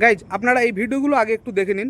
Guys আপনারা এই ভিডিওগুলো আগে একটু দেখে নিন।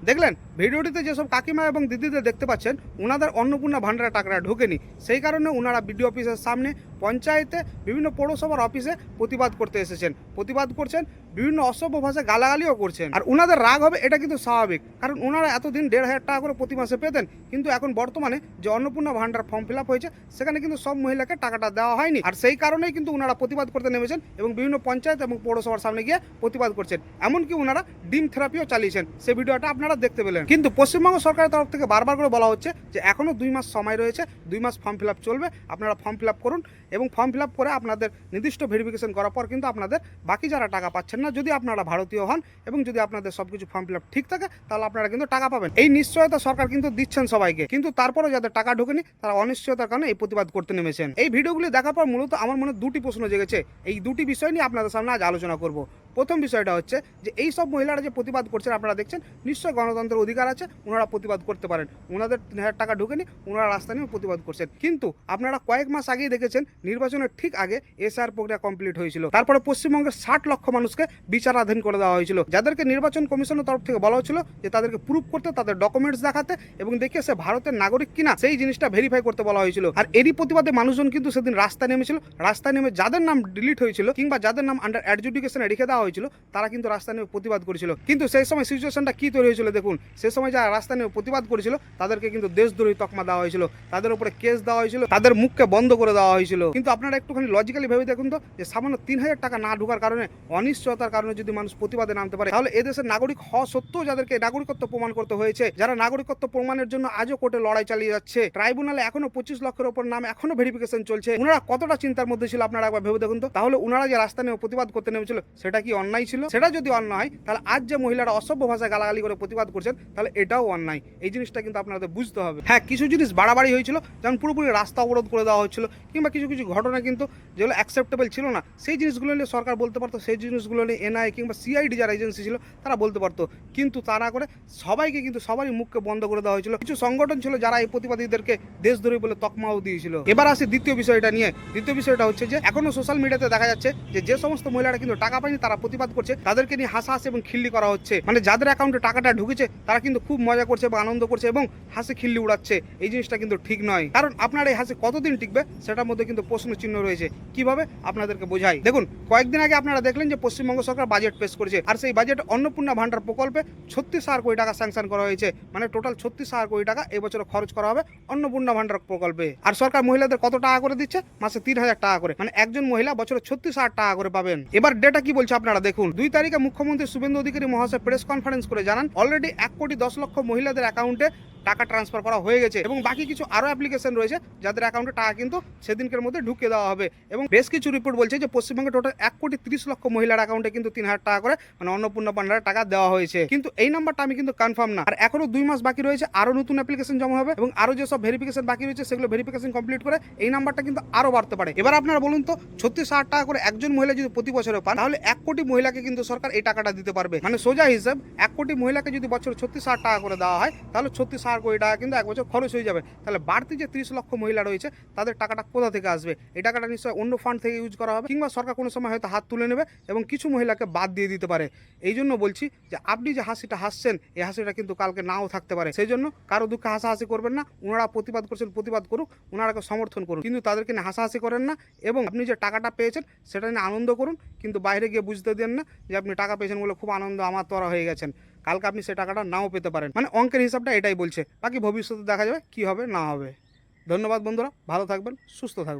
দেখলেন ভিডিওটিতে যেসব কাকিমা এবং দিদিদের দেখতে পাচ্ছেন ওনাদের অন্নপূর্ণা ভান্ডারের টাকাটা ঢোকেনি, সেই কারণে ওনারা বিডিও অফিসের সামনে, পঞ্চায়েতে, বিভিন্ন পৌরসভার অফিসে প্রতিবাদ করতে এসেছেন, প্রতিবাদ করছেন, বিভিন্ন অসভ্য ভাষায় গালাগালিও করছেন। আর ওনাদের রাগ হবে এটা কিন্তু স্বাভাবিক, কারণ ওনারা এতদিন ১,৫০০ টাকা করে প্রতি মাসে পেতেন, কিন্তু এখন বর্তমানে যে অন্নপূর্ণা ভান্ডার ফর্ম ফিল আপ হয়েছে সেখানে কিন্তু সব মহিলাকে টাকাটা দেওয়া হয়নি। আর সেই কারণেই কিন্তু ওনারা প্রতিবাদ করতে নেমেছেন এবং বিভিন্ন পঞ্চায়েত এবং পৌরসভার সামনে গিয়ে প্রতিবাদ করছেন। এমনকি ওনারা ডিম থেরাপিও চালিয়েছেন, সেই ভিডিওটা আপনারা দেখতে পেলেন। কিন্তু পশ্চিমবঙ্গ সরকারের তরফ থেকে বারবার করে বলা হচ্ছে যে এখনো 2 মাস সময় রয়েছে, 2 মাস ফর্ম ফিল আপ চলবে, আপনারা ফর্ম ফিল আপ করুন এবং ফর্ম ফিল আপ করে আপনাদের নির্দিষ্ট ভেরিফিকেশন করার পর কিন্তু আপনাদের বাকি যারা টাকা পাচ্ছেন না, যদি আপনারা ভারতীয় হন এবং যদি আপনাদের সবকিছু ফর্ম ফিল আপ ঠিক থাকে, তাহলে আপনারা কিন্তু টাকা পাবেন। এই নিশ্চয়তা সরকার কিন্তু দিচ্ছেন সবাইকে, কিন্তু তারপরে যাদের টাকা ঢোকেনি তারা অনিশ্চয়তার কারণে এই প্রতিবাদ করতে নেমেছেন। এই ভিডিওগুলি দেখার পর মূলত আমার মনে দুটি প্রশ্ন জেগেছে, এই দুটি বিষয় নিয়ে আপনাদের সামনে আজ আলোচনা করব। প্রথম বিষয়টা হচ্ছে যে এই সব মহিলারা যে প্রতিবাদ করছেন, আপনারা দেখছেন নিশ্চয় গণতন্ত্রের অধিকার আছে, ওনারা প্রতিবাদ করতে পারেন, ওনাদের ৩,০০০ টাকা ঢোকেনি, ওনারা রাস্তা নিয়ে প্রতিবাদ করছেন। কিন্তু আপনারা কয়েক মাস আগেই দেখেছেন নির্বাচনের ঠিক আগে এসআর প্রক্রিয়া কমপ্লিট হয়েছিল, তারপরে পশ্চিমবঙ্গের ৬০ লক্ষ মানুষকে বিচারাধীন করে দেওয়া হয়েছিল, যাদেরকে নির্বাচন কমিশনের তরফ থেকে বলা হয়েছিল যে তাদেরকে প্রুফ করতে, তাদের ডকুমেন্টস দেখাতে এবং দেখিয়ে সে ভারতের নাগরিক কিনা সেই জিনিসটা ভেরিফাই করতে বলা হয়েছিল। আর এরই প্রতিবাদে মানুষজন কিন্তু সেদিন রাস্তায় নেমেছিল। রাস্তায় নেমে যাদের নাম ডিলিট হয়েছিল কিংবা যাদের নাম আন্ডার অ্যাডজুডিকেশনে রেখে দেওয়া হয়েছিল তারা কিন্তু রাস্তায় নেমে প্রতিবাদ করেছিল। কিন্তু সেই সময় সিচুয়েশনটা কি তৈরি হয়েছিল দেখুন, সেই সময় যারা রাস্তায় নেমে প্রতিবাদ করেছিল তাদেরকে কিন্তু দেশদ্রোহী তকমা দেওয়া হয়েছিল, তাদের উপরে কেস দেওয়া হয়েছিল, তাদের মুখকে বন্ধ করে দেওয়া হয়েছিল। কিন্তু আপনারা একটুখানি লজিক্যালি ভেবে দেখুন তো, যে সামান্য ৩,০০০ টাকা না ঢোকার কারণে, অনিশ্চয়তার কারণে যদি মানুষ প্রতিবাদে নামতে পারে, তাহলে এদেশের নাগরিক হওয়া সত্ত্বেও যাদেরকে নাগরিকত্ব প্রমাণ করতে হয়েছে, যারা নাগরিকত্ব প্রমাণের জন্য আজও কোর্টে লড়াই চালিয়ে যাচ্ছে, ট্রাইব্যুনালে এখনো ২৫ লক্ষের উপর নাম এখনো ভেরিফিকেশন চলছে, ওনারা কতটা চিন্তার মধ্যে ছিল আপনারা একবার ভেবে দেখুন তো। তাহলে ওনারা যে রাস্তা নিয়ে প্রতিবাদ করতে নেমেছিল সেটা কি অন্যায় ছিল? সেটা যদি অন্যায় হয়, তাহলে আজ যে মহিলারা অসভ্য ভাষায় গালাগালি করে প্রতিবাদ করছেন, তাহলে এটাও অন্যায়। এই জিনিসটা কিন্তু আপনাদের বুঝতে হবে। হ্যাঁ, কিছু জিনিস বাড়াবাড়ি হয়েছিল, যেমন পুরোপুরি রাস্তা অবরোধ করে দেওয়া হচ্ছিল, কিংবা কিছু কিছু ঘটনা কিন্তু যেগুলো অ্যাকসেপ্টেবল ছিল না, সেই জিনিসগুলো নিয়ে সরকার বলতে পারতো, সেই জিনিসগুলো নিয়ে এনআই কিংবা সিআইডি যারা এজেন্সি ছিল তারা বলতে পারতো। কিন্তু তা না করে সবাইকে কিন্তু সবারই মুখকে বন্ধ করে দেওয়া হয়েছিল। কিছু সংগঠন ছিল যারা এই প্রতিবাদীদেরকে দেশদ্রোহী বলে তকমাও দিয়েছিল। এবার আসি দ্বিতীয় বিষয়টা নিয়ে। দ্বিতীয় বিষয়টা হচ্ছে যে এখনো সোশ্যাল মিডিয়াতে দেখা যাচ্ছে যে সমস্ত মহিলারা কিন্তু টাকা পায়নি, তারা প্রতিবাদ করছে, তাদেরকে নিয়ে হাসাহাসি এবং খিল্লি করা হচ্ছে। মানে যাদের অ্যাকাউন্টে টাকাটা ঢুকেছে তারা কিন্তু খুব মজা করছে এবং আনন্দ করছে এবং হাসি খিল্লি উড়াচ্ছে। এই জিনিসটা কিন্তু ঠিক নয়, কারণ আপনার এই হাসি কতদিন টিকবে সেটার মধ্যে কিন্তু প্রশ্ন চিহ্ন রয়েছে। কিভাবে আপনাদেরকে বোঝাই, দেখুন কয়েকদিন আগে আপনারা দেখলেন যে পশ্চিমবঙ্গ সরকার বাজেট পেশ করেছে, আর সেই বাজেটে অন্নপূর্ণা ভান্ডার প্রকল্পে ৩৬,০০০ কোটি টাকা স্যাংশন করা হয়েছে। মানে টোটাল ৩৬,০০০ কোটি টাকা এবছর খরচ করা হবে অন্নপূর্ণা ভান্ডার প্রকল্পে। আর সরকার মহিলাদের কত টাকা করে দিচ্ছে? মাসে ৩,০০০ টাকা করে, মানে একজন মহিলা বছরে ৩৬,০০০ টাকা করে পাবেন। এবার ডেটা কি বলছে আপনারা দেখুন। ২ তারিখে মুখ্যমন্ত্রী শুভেন্দু অধিকারী মহাশয় প্রেস কনফারেন্স করে জানান অলরেডি ১,১০,০০,০০০ মহিলাদের অ্যাকাউন্টে টাকা ট্রান্সফার করা হয়ে গেছে এবং বাকি কিছু আরো অ্যাপ্লিকেশন রয়েছে যাদের অ্যাকাউন্টে টাকা কিন্তু সেদিনকের মধ্যে ঢুকিয়ে দেওয়া হবে। এবং বেশ কিছু রিপোর্ট বলছে যে পশ্চিমবঙ্গে টোটাল ১,৩০,০০,০০০ মহিলার অ্যাকাউন্টে কিন্তু ৩,০০০ টাকা করে মানে অন্নপূর্ণা ভান্ডারের টাকা দেওয়া হয়েছে। কিন্তু এই নাম্বারটা আমি কিন্তু কনফার্ম না, আর এখনো ২ মাস বাকি রয়েছে, আরো নতুন অ্যাপ্লিকেশন জমা হবে এবং আরো যেসব ভেরিফিকেশন বাকি রয়েছে সেগুলো ভেরিফিকেশন কমপ্লিট করে এই নাম্বারটা কিন্তু আরো বাড়তে পারে। এবার আপনারা বলুন তো, ৩৬,০০০ টাকা করে একজন মহিলা যদি প্রতি বছরে পান, তাহলে ১ কোটি মহিলাকে কিন্তু সরকার এই টাকাটা দিতে পারবে। মানে সোজা হিসাব, ১ কোটি মহিলাকে যদি বছর ৩৬,০০০ টাকা করে দেওয়া হয়, তাহলে ৩৬,০০০ কোটি টাকা কিন্তু এক বছর খরচ হয়ে যাবে। তাহলে বাড়তি যে ৩০ লক্ষ মহিলা রয়েছে তাদের টাকাটা কোথা থেকে আসবে? এই টাকাটা নিশ্চয়ই অন্য ফান্ড থেকে ইউজ করা হবে, কিংবা সরকার কোনো সময় হয়তো হাত তুলে নেবে এবং কিছু মহিলাকে বাদ দিয়ে দিতে পারে। এই জন্য বলছি যে আপনি যে হাসিটা হাসছেন, এই হাসিটা কিন্তু কালকে নাও থাকতে পারে। সেই জন্য কারো দুঃখে হাসাহাসি করবেন না। ওনারা প্রতিবাদ করছেন, প্রতিবাদ করুক, ওনারাকে সমর্থন করুন, কিন্তু তাদেরকে নিয়ে হাসাহাসি করেন না। এবং আপনি যে টাকাটা পেয়েছেন সেটা নিয়ে আনন্দ করুন, কিন্তু বাইরে গিয়ে বুঝতে দেন না যে আপনি টাকা পেয়েছেন বলে খুব আনন্দ আমার তোরা হয়ে গেছেন। কালকে আপনি সে টাকাটা নাও পেতে পারেন। মানে অঙ্কের হিসাবটা এটাই বলছে, বাকি ভবিষ্যতে দেখা যাবে কি হবে না হবে। ধন্যবাদ বন্ধুরা, ভালো থাকবেন, সুস্থ থাকবেন।